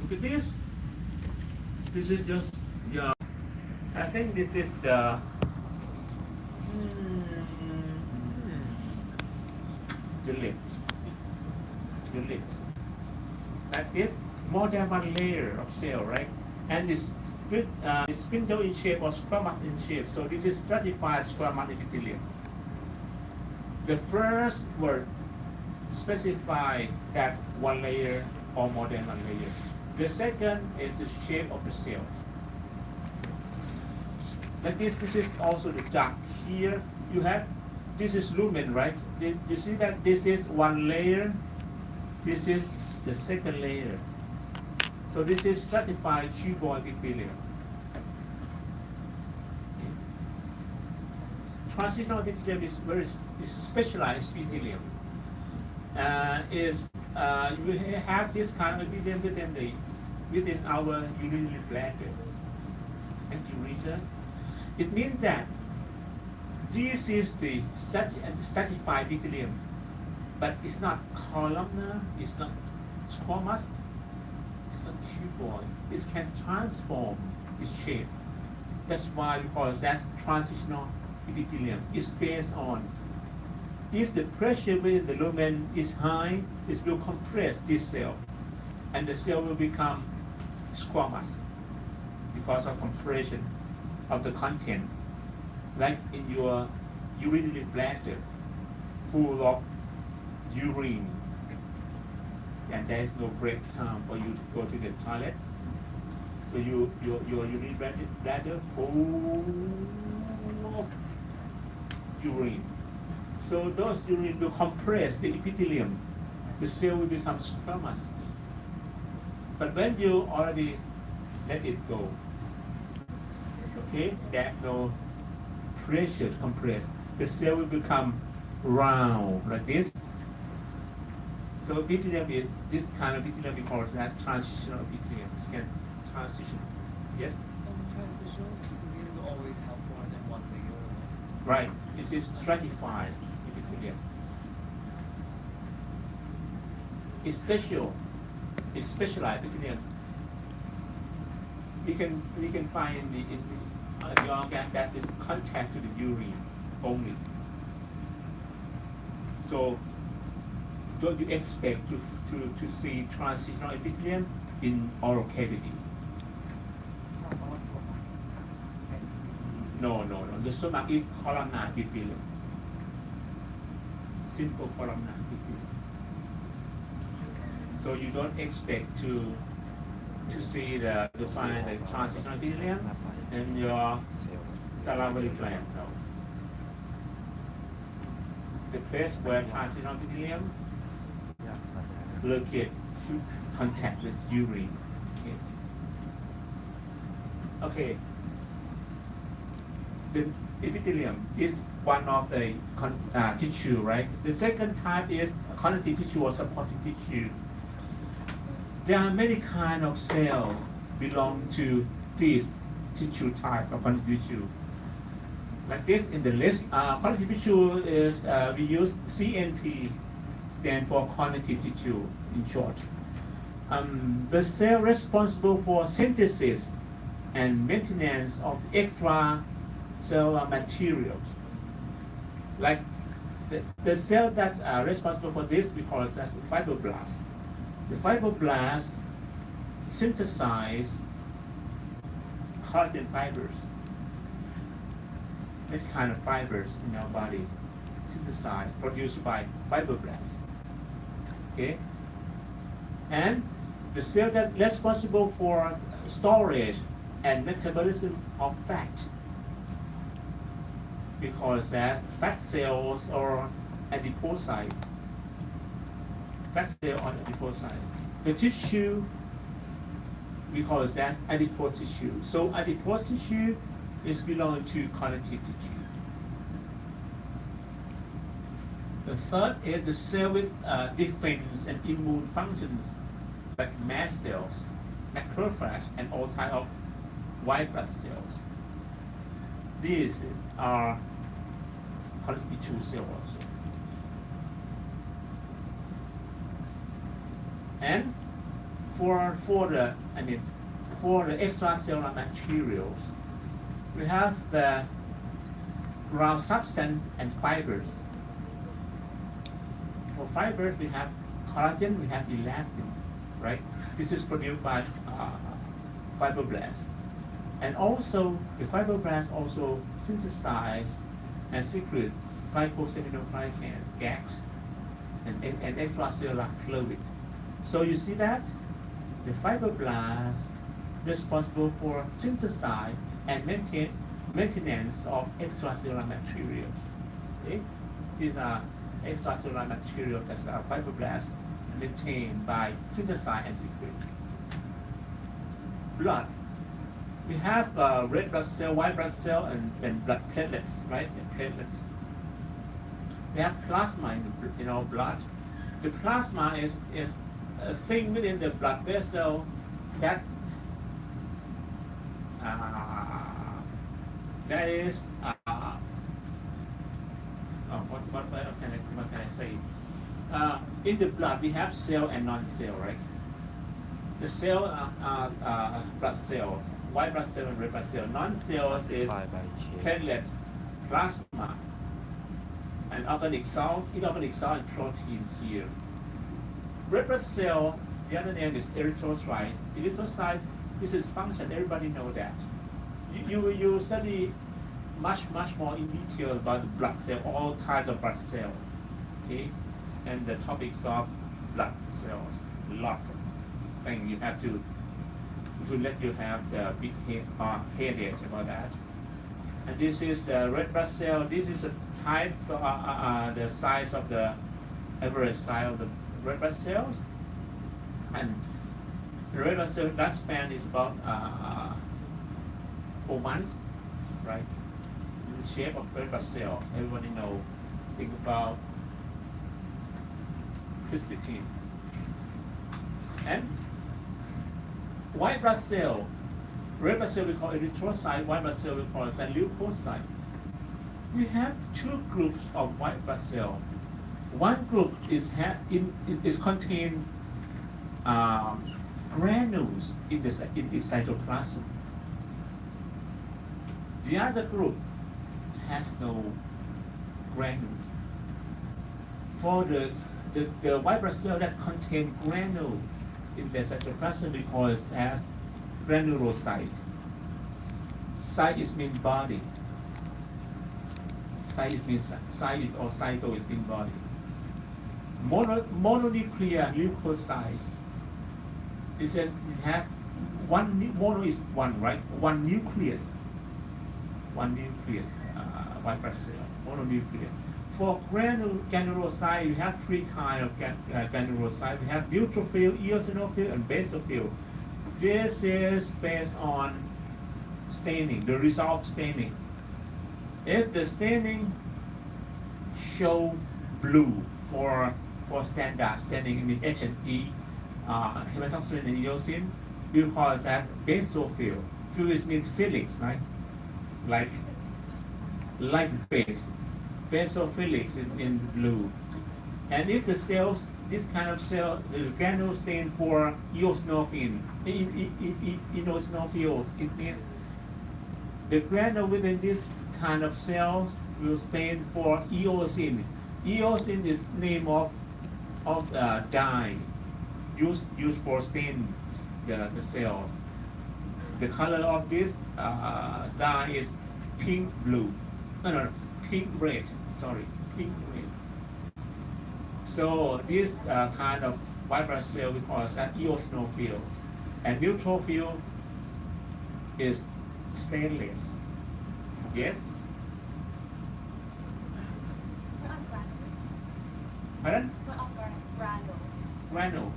Look at this. This is just your. I think this is the. The lips. The lips. That is more than one layer of cell, right? And it's spindle in shape or squamous in shape. So this is stratified squamous epithelium. The first word specify that one layer or more than one layer. The second is the shape of the cells. Like this is also the duct. Here you have, this is lumen, right? You see that this is one layer, this is the second layer. So this is stratified cuboid epithelium. Transitional epithelium is very specialized epithelium. You have this kind of epithelium within our urinary bladder and ureter. It means that this is the stratified epithelium, but it's not columnar, it's not squamous, it's not cuboid. It can transform its shape. That's why we call it that transitional epithelium. It's based on if the pressure within the lumen is high, it will compress this cell, and the cell will become squamous because of compression of the content, like in your urinary bladder, full of urine, and there is no break time for you to go to the toilet. So your urinary bladder full of urine. So those urine will compress the epithelium. The cell will become squamous. But when you already let it go, okay, there's no pressure to compress. The cell will become round like this. So epithelium is this kind of epithelium we call it as transitional epithelium. It can transition. Yes? Transitional epithelium will always have more than one layer. Right. This is stratified epithelium. It's special. It's specialized epithelium. We can find in the organ that is contact to the urine only. So don't you expect to see transitional epithelium in oral cavity? No. The stomach is columnar epithelium. Simple columnar epithelium. So you don't expect to find the transitional epithelium in your salivary gland. No. The place where transitional epithelium locate should contact with urine. Okay. The epithelium is one of the tissue, right? The second type is connective tissue or supporting tissue. There are many kinds of cells belong to this tissue type of connective tissue. Like this in the list, connective tissue is we use CNT, stand for connective tissue in short. The cell responsible for synthesis and maintenance of extracellular materials. Like the cell that are responsible for this, we call it as fibroblast. The fibroblast synthesize collagen fibers. That kind of fibers in our body synthesized, produced by fibroblasts. Okay? And the cell that is responsible for storage and metabolism of fat, because as fat cells or adipocyte. Fat cell or adipocyte. The tissue, we call it as adipose tissue. So adipose tissue is belong to connective tissue. The third is the cell with defense and immune functions, like mast cells, macrophage, and all types of white blood cells. These are connective tissue cells also. And for the for the extracellular materials, we have the ground substance and fibers. For fibers, we have collagen, we have elastin, right? This is produced by fibroblasts. And also, the fibroblasts also synthesize and secrete glycosaminoglycan, GAGs, and extracellular fluid. So you see that the fibroblasts responsible for synthesize and maintenance of extracellular materials. See? These are extracellular materials that are fibroblasts maintained by synthesize and secrete. Blood. We have red blood cell, white blood cell, and blood platelets, right? And platelets. We have plasma in our blood. The plasma is a thing within the blood vessel that is what can I say? In the blood we have cell and non-cell, right? The cell are blood cells, white blood cell and red blood cell. Non-cells is platelet, plasma, and organic salt, inorganic salt, and protein here. Red blood cell, the other name is erythrocyte. Erythrocyte, this is function, everybody know that. You study much more in detail about the blood cell, all types of blood cells, okay? And the topics of blood cells, a lot of things you have to let you have the big headache about that. And this is the red blood cell. This is a type, the size of the average size of the red blood cells. And the red blood cell lifespan is about 4 months, right? The shape of red blood cells, everybody know. Think about Krispy Kreme. And white blood cell, red blood cell we call erythrocyte, white blood cell we call leukocyte. We have two groups of white blood cell. One group is contain granules in the cytoplasm. The other group has no granules. For the white blood cell that contain granule in the cytoplasm, we call it as granulocyte. Cyte is mean body. Cyte is mean cyte or cyto is mean body. Mononuclear leukocytes. It says it has one mono is one, right? One nucleus. White blood cell, mononuclear. For granulocyte, you have three kinds of granulocyte. We have neutrophil, eosinophil, and basophil. This is based on staining, the result of staining. If the staining show blue for standard staining in H&E, hematoxylin and eosin, we call that basophil. Phil means Felix, right? Like base. Basophilics in blue. And if the cells, this kind of cell, the granule stain for eosinophil, eosinophils, it means the granule within this kind of cells will stain for eosin. Eosin is name of dye used for stain the cells. The color of this dye is pink blue. No, pink red. Pink red. So this kind of white blood cell we call that eosinophils, and neutrophil is stainless. Yes. What are granules? Pardon? What are granules? Granule.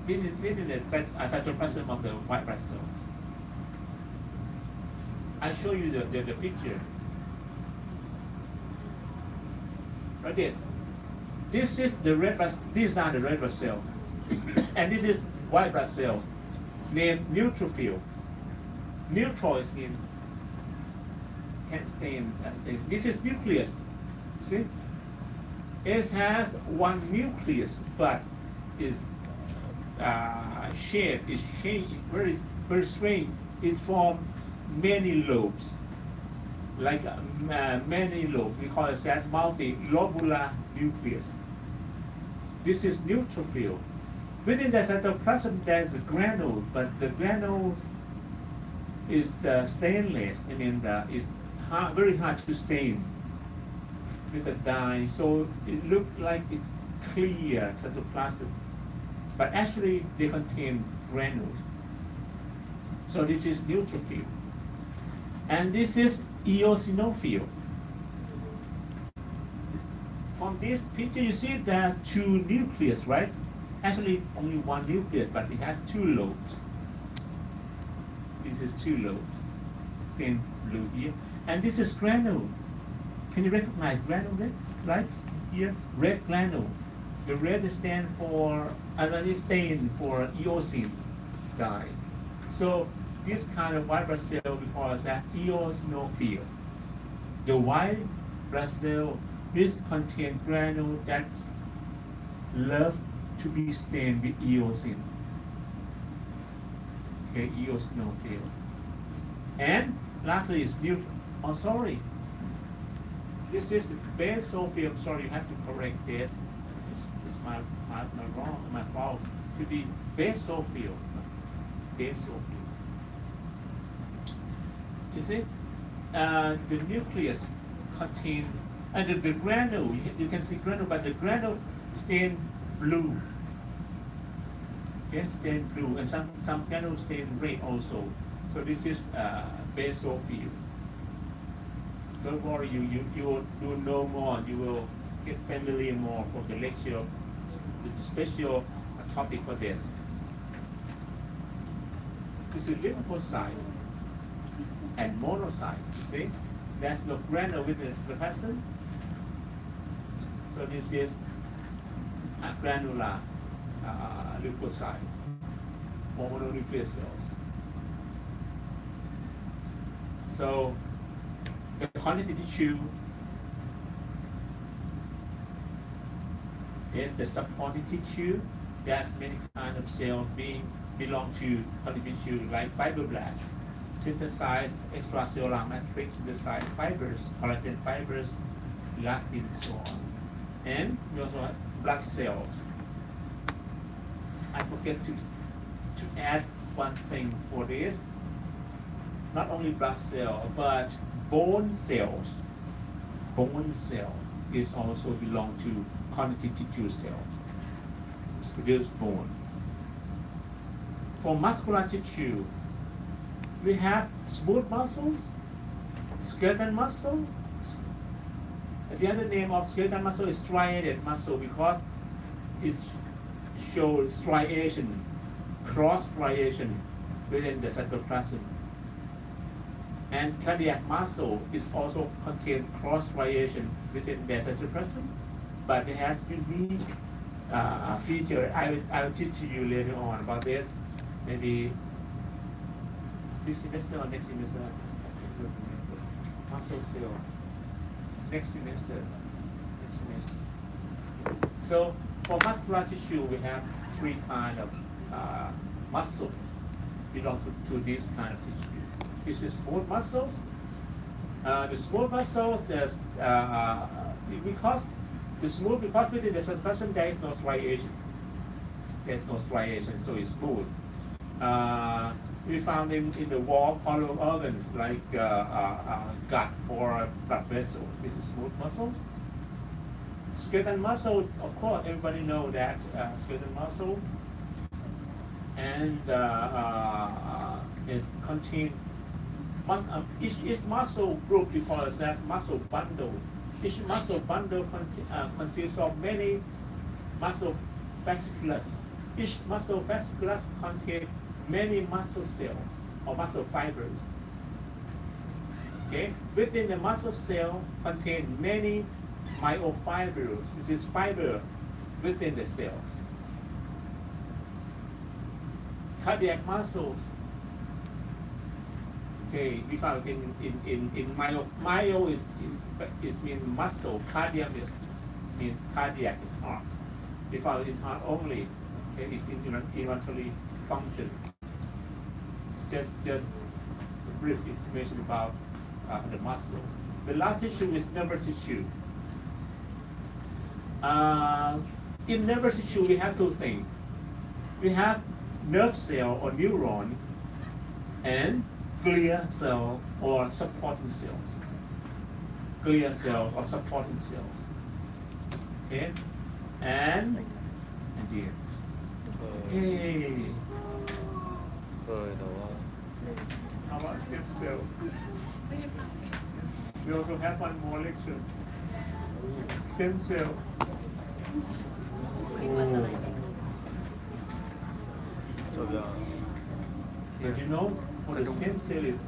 Within the cytoplasm of the white blood cells. I show you the picture. Like this. This is the red blood. These are the red blood cell, and this is white blood cell, named neutrophil. Neutral is mean can't stain. This is nucleus. See, it has one nucleus, but is shape is changed, it's very strange. It forms many lobes, like many lobes. We call it as multilobular nucleus. This is neutrophil. Within the cytoplasm, there's a granule, but the granules is the stainless. I mean, it's very hard to stain with a dye, so it looks like it's clear cytoplasm, but actually they contain granules. So this is neutrophil, and this is eosinophil. From this picture, you see there's two nucleus, right? Actually, only one nucleus, but it has two lobes. This is two lobes, stained blue here, and this is granule. Can you recognize granule, right? Here, red granule. The red stands for, is stained for eosin dye. So this kind of white blood cell we call that eosinophil. The white blood cell which contain granule that love to be stained with eosin. Okay, eosinophil. And lastly is oh sorry. This is basophil. I'm sorry, you have to correct this. It's my wrong, my fault. To be basophil. Basophil. You see, the nucleus contain, and the granule, you can see granule, but the granule stained blue. Okay, stained blue, and some granule stained red also. So this is basophil. Don't worry, you will know more. You will get familiar more from the lecture, the special topic for this. This is lymphocyte and monocyte. You see, there's no granule within the person. So this is a granular leukocyte or mononuclear cells. So the connective tissue is the supporting tissue. There's many kind of cells belong to connective tissue, like fibroblasts, synthesize extracellular matrix, synthesize fibers, collagen fibers, elastin, and so on. And we also have blood cells. I forget to add one thing for this. Not only blood cell, but bone cells. Bone cell is also belong to connective tissue cells. It's produce bone. For muscular tissue, we have smooth muscles, skeletal muscle. The other name of skeletal muscle is striated muscle because it shows striation, cross striation within the cytoplasm. And cardiac muscle is also contains cross striation within the cytoplasm, but it has unique feature. I will teach you later on about this, maybe this semester or next semester. Muscle cell. Next semester. So for muscular tissue, we have three kind of muscle belong to this kind of tissue. This is smooth muscles. The smooth muscles is because within the cytoplasm there is no striation. There's no striation, so it's smooth. We found in the wall hollow organs like gut or blood vessel. This is smooth muscles. Skeletal muscle, of course, everybody know that skeletal muscle, and is contained. Each muscle group we call it as muscle bundle. Each muscle bundle consists of many muscle fasciculus. Each muscle fasciculus contains many muscle cells or muscle fibers. Okay, within the muscle cell contain many myofibrils. This is fiber within the cells. Cardiac muscles. Okay, we found in myo is mean muscle. Cardiac is mean cardiac is heart. We found in heart only. Okay, it's inventory function. Just brief information about the muscles. The last tissue is nervous tissue. In nervous tissue, we have two things. We have nerve cell or neuron and glia cell or supporting cells. Glia cell or supporting cells. Okay, and here. เคย Hey, เคยแต่ว่า how about stem cell? ไม่ได้ฟัง We also have one more lecture. Stem cell. ไม่ว่าอะไร จบยัง But you know, for the stem cell is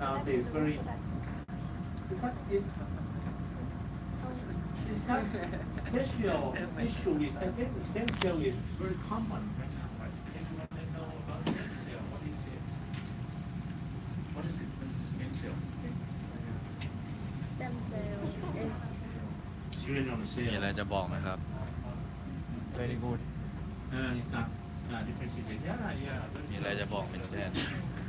nowadays very. It's not special issue. Is I think the stem cell is very common right now. Right? Everyone that know about stem cell. What is it? What is it? What is the stem cell? stem cell is Children of the มีอะไร cell. จะบอกไหมครับ very good It's not differentiated. Yeah. มีอะไรจะบอกเป็นแทน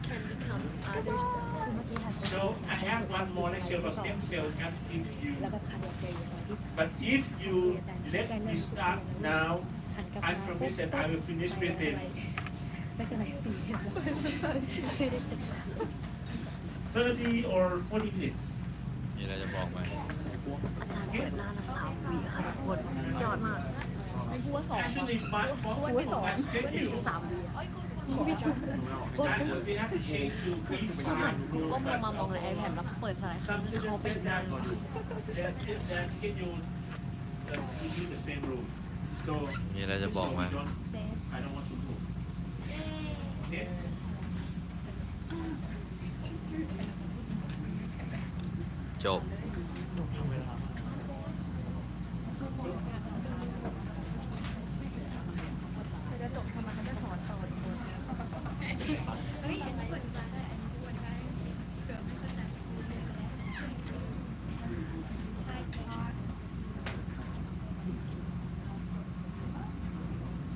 can become other stuff คือเมื่อกี้หัน So I have one more lecture about stem cell to give to you. แล้วแบบคันใจอยู่ตรงที่ But if you let me start now, หันกลับ I promise that I will finish within ไม่เป็นไรสิไม่ได้ศึกษา 30 or 40 minutes. มีอะไรจะบอกไหม อาจารย์เปิดหน้าละ3 วิค่ะทุกคนยอดมาก Actually, my schedule, 3 วิอะ we have to change to ก้มลงมามอง 45 ใน iPad แล้วเปิดสไลด์ Some เขา students ไป said หน้า that their schedule does to do the same rule. So, มีอะไรจะบอกไหม I don't want to move. Okay? จบ จะจบทำไมเขาจะสอนต่อ